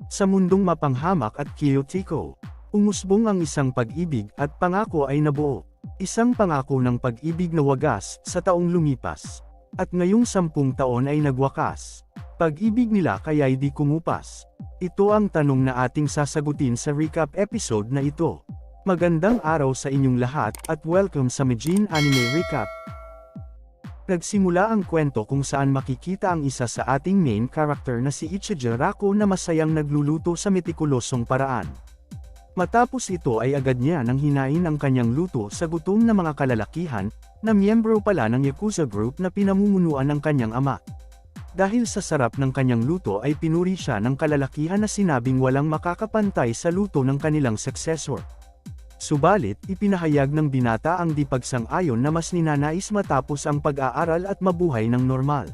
Sa mundong mapanghamak at chaotiko, umusbong ang isang pag-ibig at pangako ay nabuo. Isang pangako ng pag-ibig na wagas sa taong lumipas. At ngayong 10 taon ay nagwakas. Pag-ibig nila kaya'y di kumupas. Ito ang tanong na ating sasagutin sa recap episode na ito. Magandang araw sa inyong lahat at welcome sa Majin Anime Recap. Nagsimula ang kwento kung saan makikita ang isa sa ating main character na si Ichijo Rako na masayang nagluluto sa metikulosong paraan. Matapos ito ay agad niya nang hinain ang kanyang luto sa gutom na mga kalalakihan, na miyembro pala ng Yakuza group na pinamumunuan ng kanyang ama. Dahil sa sarap ng kanyang luto ay pinuri siya ng kalalakihan na sinabing walang makakapantay sa luto ng kanilang successor. Subalit, ipinahayag ng binata ang di pagsang-ayon na mas ninanais matapos ang pag-aaral at mabuhay ng normal.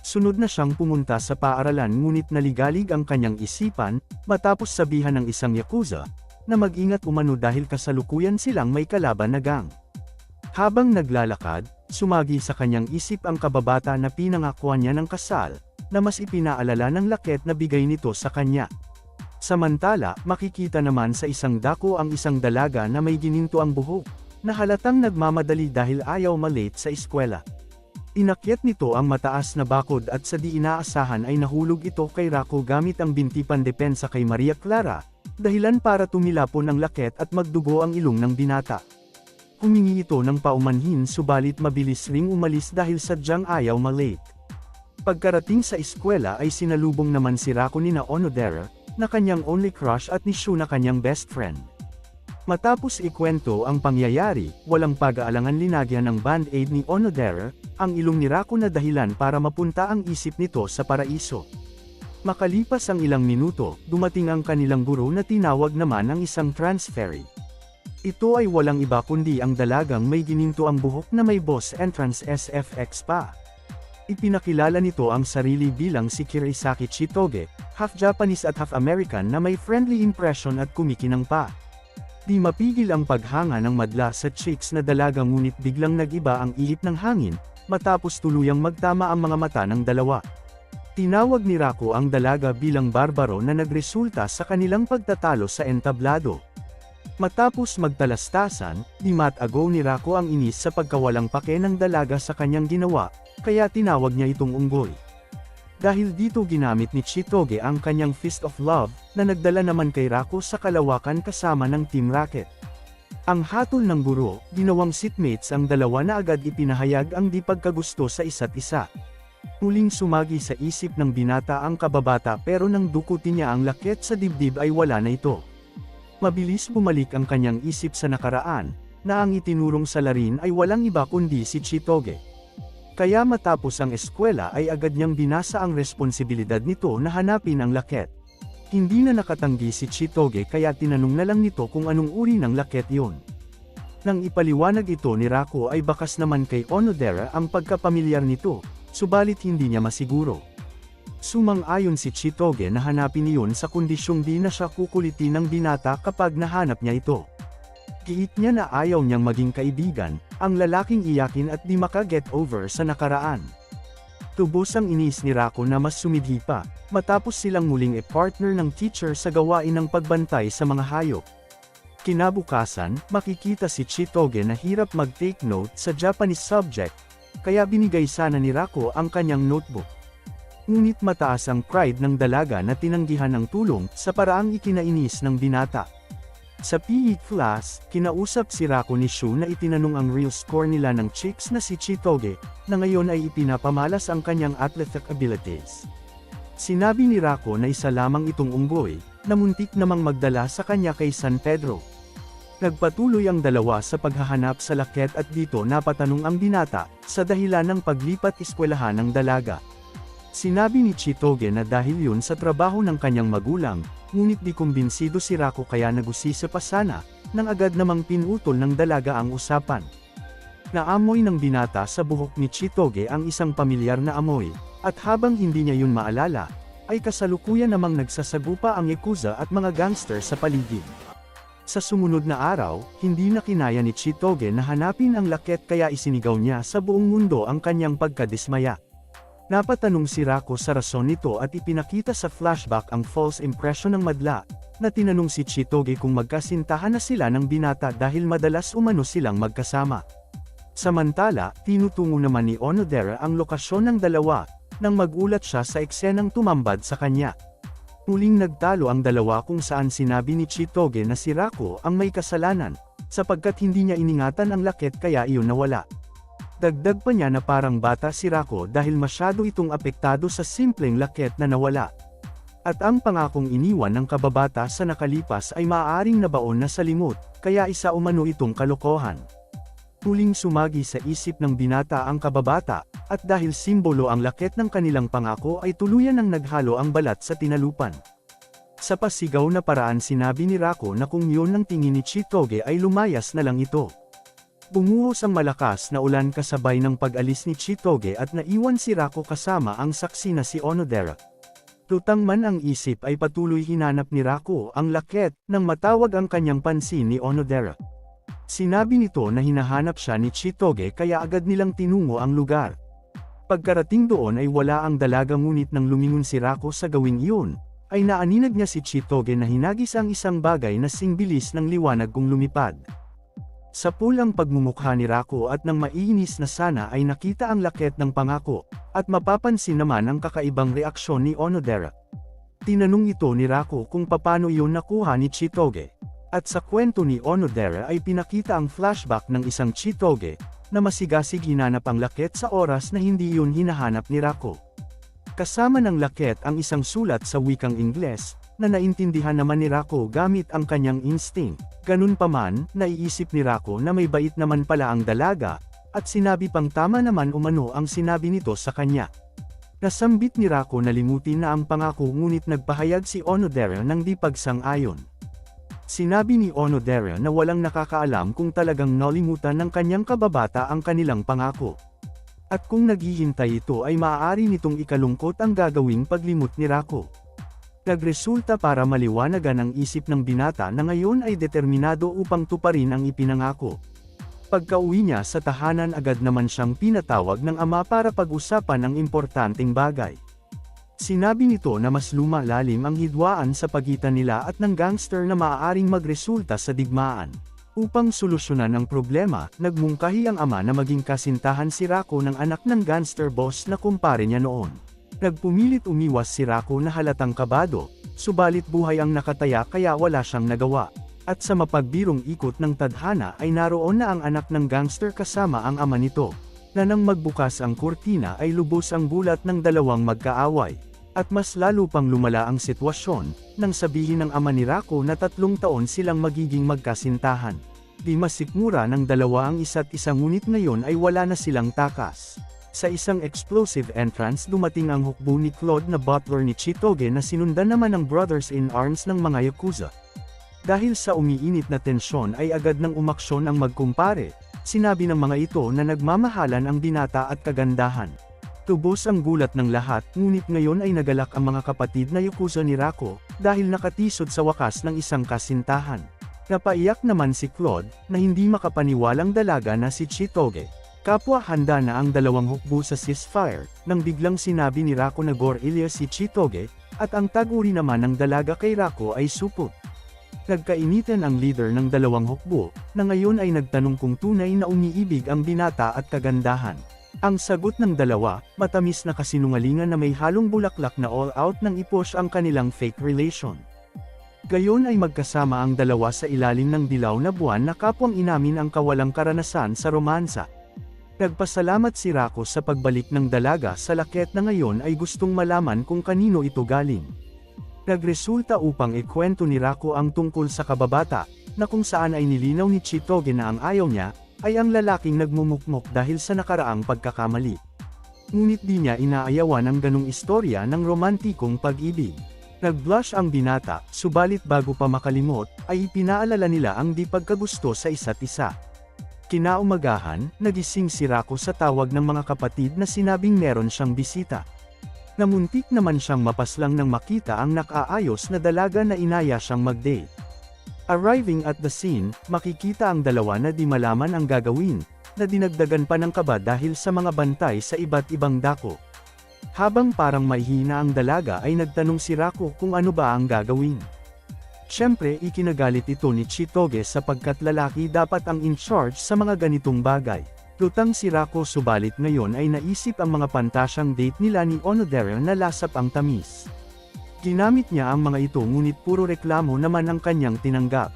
Sunod na siyang pumunta sa paaralan ngunit naligalig ang kanyang isipan, matapos sabihan ng isang Yakuza, na mag-ingat umano dahil kasalukuyan silang may kalaban na gang. Habang naglalakad, sumagi sa kanyang isip ang kababata na pinangakuan niya ng kasal, na mas ipinaalala ng laket na bigay nito sa kanya. Samantala, makikita naman sa isang dako ang isang dalaga na may gininto ang buhok, na halatang nagmamadali dahil ayaw malate sa eskwela. Inakyat nito ang mataas na bakod at sa di inaasahan ay nahulog ito kay Rako gamit ang binti pandepensa kay Maria Clara, dahilan para tumilapon ang laket at magdugo ang ilong ng binata. Humingi ito ng paumanhin subalit mabilis ring umalis dahil sadyang ayaw malate. Pagkarating sa eskwela ay sinalubong naman si Rako nina Onodera, na kanyang only crush at ni Shu na kanyang best friend. Matapos ikwento ang pangyayari, walang pag-aalangan linagyan ng band-aid ni Onodera, ang ilong ni Rako na dahilan para mapunta ang isip nito sa paraiso. Makalipas ang ilang minuto, dumating ang kanilang guro na tinawag naman ang isang transferee. Ito ay walang iba kundi ang dalagang may gininto ang buhok na may boss entrance SFX pa. Ipinakilala nito ang sarili bilang si Kirisaki Chitoge, half Japanese at half American na may friendly impression at kumikinang pa. Di mapigil ang paghanga ng madla sa chicks na dalaga ngunit biglang nag-iba ang ihip ng hangin, matapos tuluyang magtama ang mga mata ng dalawa. Tinawag ni Rako ang dalaga bilang barbaro na nagresulta sa kanilang pagtatalo sa entablado. Matapos magtalastasan, di matago ni Rako ang inis sa pagkawalang pake ng dalaga sa kanyang ginawa, kaya tinawag niya itong unggoy. Dahil dito ginamit ni Chitoge ang kanyang Fist of Love, na nagdala naman kay Rako sa kalawakan kasama ng Team Rocket. Ang hatol ng guro, ginawang seatmates ang dalawa na agad ipinahayag ang di pagkagusto sa isa't isa. Muling sumagi sa isip ng binata ang kababata pero nang dukutin niya ang laket sa dibdib ay wala na ito. Mabilis bumalik ang kanyang isip sa nakaraan, na ang itinurong salarin ay walang iba kundi si Chitoge. Kaya matapos ang eskwela ay agad niyang binasa ang responsibilidad nito na hanapin ang laket. Hindi na nakatanggi si Chitoge kaya tinanong na lang nito kung anong uri ng laket yon. Nang ipaliwanag ito ni Rako ay bakas naman kay Onodera ang pagkapamilyar nito, subalit hindi niya masiguro. Sumang-ayon si Chitoge na hanapin iyon sa kondisyong di na siya kukulitin ng binata kapag nahanap niya ito. Giit niya na ayaw niyang maging kaibigan, ang lalaking iyakin at di maka-get over sa nakaraan. Tubos ang inis ni Rako na mas sumidhi pa, matapos silang muling e-partner ng teacher sa gawain ng pagbantay sa mga hayop. Kinabukasan, makikita si Chitoge na hirap mag-take note sa Japanese subject, kaya binigay sana ni Rako ang kanyang notebook. Ngunit mataas ang pride ng dalaga na tinanggihan ng tulong sa paraang ikinainis ng binata. Sa PE class, kinausap si Rako ni Shu na itinanong ang real score nila ng chicks na si Chitoge, na ngayon ay ipinapamalas ang kanyang athletic abilities. Sinabi ni Rako na isa lamang itong unggoy, na muntik namang magdala sa kanya kay San Pedro. Nagpatuloy ang dalawa sa paghahanap sa laket at dito napatanong ang binata, sa dahilan ng paglipat eskwelahan ng dalaga. Sinabi ni Chitoge na dahil yun sa trabaho ng kanyang magulang, ngunit di kumbinsido si Rako kaya nagusisa pa sana, nang agad namang pinutol ng dalaga ang usapan. Naamoy ng binata sa buhok ni Chitoge ang isang pamilyar na amoy, at habang hindi niya yun maalala, ay kasalukuyan namang nagsasagupa ang Yakuza at mga gangster sa paligid. Sa sumunod na araw, hindi na kinaya ni Chitoge na hanapin ang laket kaya isinigaw niya sa buong mundo ang kanyang pagkadismaya. Napatanong si Rako sa rason nito at ipinakita sa flashback ang false impression ng madla, na tinanong si Chitoge kung magkasintahan na sila ng binata dahil madalas umano silang magkasama. Samantala, tinutungo naman ni Onodera ang lokasyon ng dalawa, nang magulat siya sa eksenang tumambad sa kanya. Muling nagtalo ang dalawa kung saan sinabi ni Chitoge na si Rako ang may kasalanan, sapagkat hindi niya iningatan ang laket kaya iyon nawala. Dagdag pa niya na parang bata si Rako dahil masyado itong apektado sa simpleng laket na nawala. At ang pangakong iniwan ng kababata sa nakalipas ay maaaring nabaon na sa limot, kaya isa umano itong kalokohan. Muling sumagi sa isip ng binata ang kababata, at dahil simbolo ang laket ng kanilang pangako ay tuluyan ng naghalo ang balat sa tinalupan. Sa pasigaw na paraan sinabi ni Rako na kung yun ang tingin ni Chitoge ay lumayas na lang ito. Bumuhos ang malakas na ulan kasabay ng pag-alis ni Chitoge at naiwan si Rako kasama ang saksi na si Onodera. Lutang man ang isip ay patuloy hinanap ni Rako ang laket nang matawag ang kanyang pansin ni Onodera. Sinabi nito na hinahanap siya ni Chitoge kaya agad nilang tinungo ang lugar. Pagkarating doon ay wala ang dalaga ngunit nang lumingon si Rako sa gawing iyon, ay naaninag niya si Chitoge na hinagis ang isang bagay na singbilis ng liwanag kung lumipad. Sa pulang pagmumukha ni Rako at nang maiinis na sana ay nakita ang laket ng pangako, at mapapansin naman ang kakaibang reaksyon ni Onodera. Tinanong ito ni Rako kung paano iyon nakuha ni Chitoge. At sa kwento ni Onodera ay pinakita ang flashback ng isang Chitoge, na masigasig hinanap ang laket sa oras na hindi yun hinahanap ni Rako. Kasama ng laket ang isang sulat sa wikang Ingles, na naintindihan naman ni Rako gamit ang kanyang instinct. Ganun pa man, naiisip ni Rako na may bait naman pala ang dalaga, at sinabi pang tama naman umano ang sinabi nito sa kanya. Nasambit ni Rako na limutin na ang pangako ngunit nagpahayag si Onodera ng di pagsang-ayon. Sinabi ni Onodera na walang nakakaalam kung talagang nalimutan ng kanyang kababata ang kanilang pangako. At kung naghihintay ito ay maaari nitong ikalungkot ang gagawing paglimot ni Rako. Nagresulta para maliwanagan ang isip ng binata na ngayon ay determinado upang tuparin ang ipinangako. Pagkauwi niya sa tahanan agad naman siyang pinatawag ng ama para pag-usapan ang importanteng bagay. Sinabi nito na mas lumalalim ang hidwaan sa pagitan nila at ng gangster na maaaring magresulta sa digmaan. Upang solusyonan ang problema, nagmungkahi ang ama na maging kasintahan si Rako ng anak ng gangster boss na kumpare niya noon. Nagpumilit umiwas si Rako na halatang kabado, subalit buhay ang nakataya kaya wala siyang nagawa. At sa mapagbirong ikot ng tadhana ay naroon na ang anak ng gangster kasama ang ama nito, na nang magbukas ang kurtina ay lubos ang bulat ng dalawang magkaaway. At mas lalo pang lumala ang sitwasyon, nang sabihin ng ama ni Rako na 3 taon silang magiging magkasintahan. Di masikmura ng dalawa ang isa't isa ngunit ngayon ay wala na silang takas. Sa isang explosive entrance dumating ang hukbo ni Claude na butler ni Chitoge na sinundan naman ng brothers-in-arms ng mga Yakuza. Dahil sa umiinit na tensyon ay agad nang umaksyon ang magkumpare, sinabi ng mga ito na nagmamahalan ang binata at kagandahan. Tubos ang gulat ng lahat ngunit ngayon ay nagalak ang mga kapatid na Yakuza ni Rako, dahil nakatisod sa wakas ng isang kasintahan. Napaiyak naman si Claude, na hindi makapaniwalang dalaga na si Chitoge. Kapwa handa na ang dalawang hukbo sa ceasefire, nang biglang sinabi ni Rako na gorilla si Chitoge, at ang taguri naman ng dalaga kay Rako ay supot. Nagkainitan ang leader ng dalawang hukbo, na ngayon ay nagtanong kung tunay na umiibig ang binata at kagandahan. Ang sagot ng dalawa, matamis na kasinungalingan na may halong bulaklak na all-out nang ipush ang kanilang fake relation. Gayon ay magkasama ang dalawa sa ilalim ng dilaw na buwan na kapwang inamin ang kawalang karanasan sa romansa. Nagpasalamat si Rako sa pagbalik ng dalaga sa laket na ngayon ay gustong malaman kung kanino ito galing. Nagresulta upang ikwento ni Rako ang tungkol sa kababata, na kung saan ay nilinaw ni Chitoge na ang ayaw niya, ay ang lalaking nagmumukmok dahil sa nakaraang pagkakamali. Ngunit di niya inaayawan ang ganong istorya ng romantikong pag-ibig. Nag-blush ang binata, subalit bago pa makalimot, ay ipinaalala nila ang di pagkagusto sa isa't isa. Kinaumagahan, nagising si Rako sa tawag ng mga kapatid na sinabing meron siyang bisita. Namuntik naman siyang mapaslang nang makita ang nakaayos na dalaga na inaya siyang mag-date. Arriving at the scene, makikita ang dalawa na di malaman ang gagawin, na dinagdagan pa ng kaba dahil sa mga bantay sa iba't ibang dako. Habang parang mahihina ang dalaga ay nagtanong si Rako kung ano ba ang gagawin. Siyempre ikinagalit ito ni Chitoge sapagkat lalaki dapat ang in charge sa mga ganitong bagay. Lutang si Rako subalit ngayon ay naisip ang mga pantasyang date nila ni Onodera na lasap ang tamis. Ginamit niya ang mga ito ngunit puro reklamo naman ang kanyang tinanggap.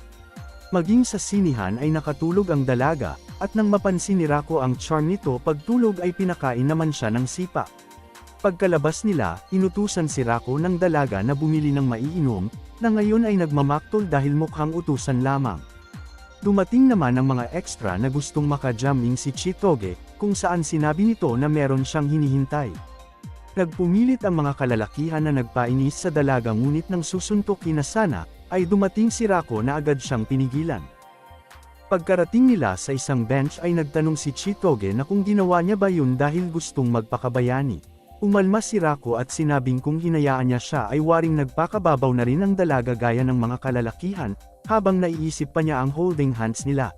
Maging sa sinihan ay nakatulog ang dalaga, at nang mapansin ni Rako ang charm nito pagtulog ay pinakain naman siya ng sipa. Pagkalabas nila, inutusan si Rako ng dalaga na bumili ng maiinom, na ngayon ay nagmamaktol dahil mukhang utusan lamang. Dumating naman ang mga extra na gustong makajamming si Chitoge, kung saan sinabi nito na meron siyang hinihintay. Nagpumilit ang mga kalalakihan na nagpainis sa dalaga ngunit nang susuntukin na sana, ay dumating si Rako na agad siyang pinigilan. Pagkarating nila sa isang bench ay nagtanong si Chitoge na kung ginawa niya ba yun dahil gustong magpakabayani. Umalma si Rako at sinabing kung hinayaan niya siya ay waring nagpakababaw na rin ang dalaga gaya ng mga kalalakihan, habang naiisip pa niya ang holding hands nila.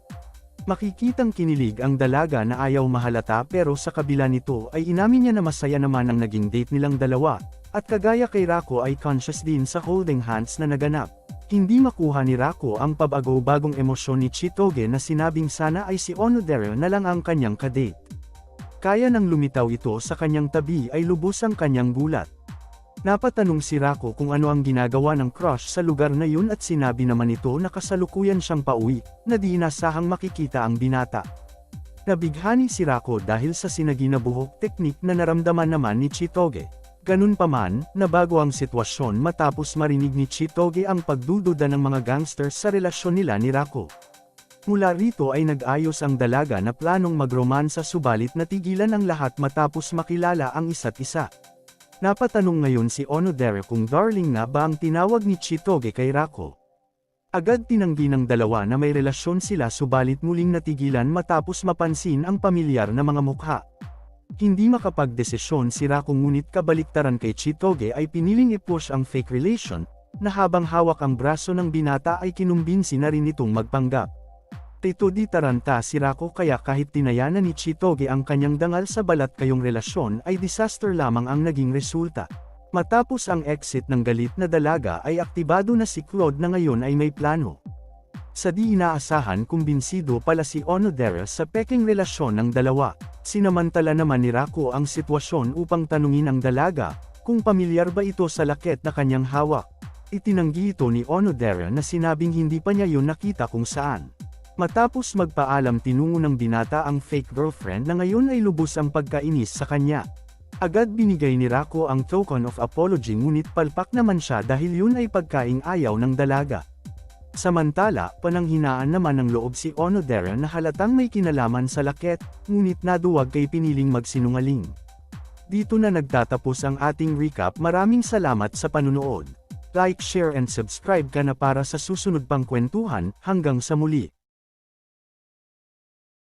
Makikitang kinilig ang dalaga na ayaw mahalata pero sa kabila nito ay inamin niya na masaya naman ang naging date nilang dalawa, at kagaya kay Rako ay conscious din sa holding hands na naganap. Hindi makuha ni Rako ang pabago-bagong emosyon ni Chitoge na sinabing sana ay si Onodera na lang ang kanyang kadate. Kaya nang lumitaw ito sa kanyang tabi ay lubos ang kanyang gulat. Napatanong si Rako kung ano ang ginagawa ng crush sa lugar na yun at sinabi naman ito na kasalukuyan siyang pauwi, na di inasahang makikita ang binata. Nabighani si Rako dahil sa sinaginabuhok teknik na naramdaman naman ni Chitoge. Ganun pa man, nabago ang sitwasyon matapos marinig ni Chitoge ang pagdududa ng mga gangsters sa relasyon nila ni Rako. Mula rito ay nag-ayos ang dalaga na planong magromansa subalit natigilan ang lahat matapos makilala ang isa't isa. Napatanong ngayon si Onodera kung darling na ba ang tinawag ni Chitoge kay Rako. Agad tinanggi ng dalawa na may relasyon sila subalit muling natigilan matapos mapansin ang pamilyar na mga mukha. Hindi makapagdesisyon si Rako ngunit kabaliktaran kay Chitoge ay piniling i-push ang fake relation, na habang hawak ang braso ng binata ay kinumbinsi na rin itong magpanggap. Tito di taranta si Rako kaya kahit tinayanan ni Chitoge ang kanyang dangal sa balat kayong relasyon ay disaster lamang ang naging resulta. Matapos ang exit ng galit na dalaga ay aktibado na si Claude na ngayon ay may plano. Sa di inaasahan kumbinsido pala si Onodera sa peking relasyon ng dalawa. Sinamantala naman ni Rako ang sitwasyon upang tanungin ang dalaga, kung pamilyar ba ito sa laket na kanyang hawak. Itinanggi ito ni Onodera na sinabing hindi pa niya yun nakita kung saan. Matapos magpaalam tinungo ng binata ang fake girlfriend na ngayon ay lubos ang pagkainis sa kanya. Agad binigay ni Rako ang token of apology ngunit palpak naman siya dahil yun ay pagkaing ayaw ng dalaga. Samantala, pananghinaan naman ng loob si Onodera na halatang may kinalaman sa laket, ngunit naduwag kay piniling magsinungaling. Dito na nagtatapos ang ating recap. Maraming salamat sa panunood. Like, share and subscribe ka na para sa susunod pang kwentuhan. Hanggang sa muli.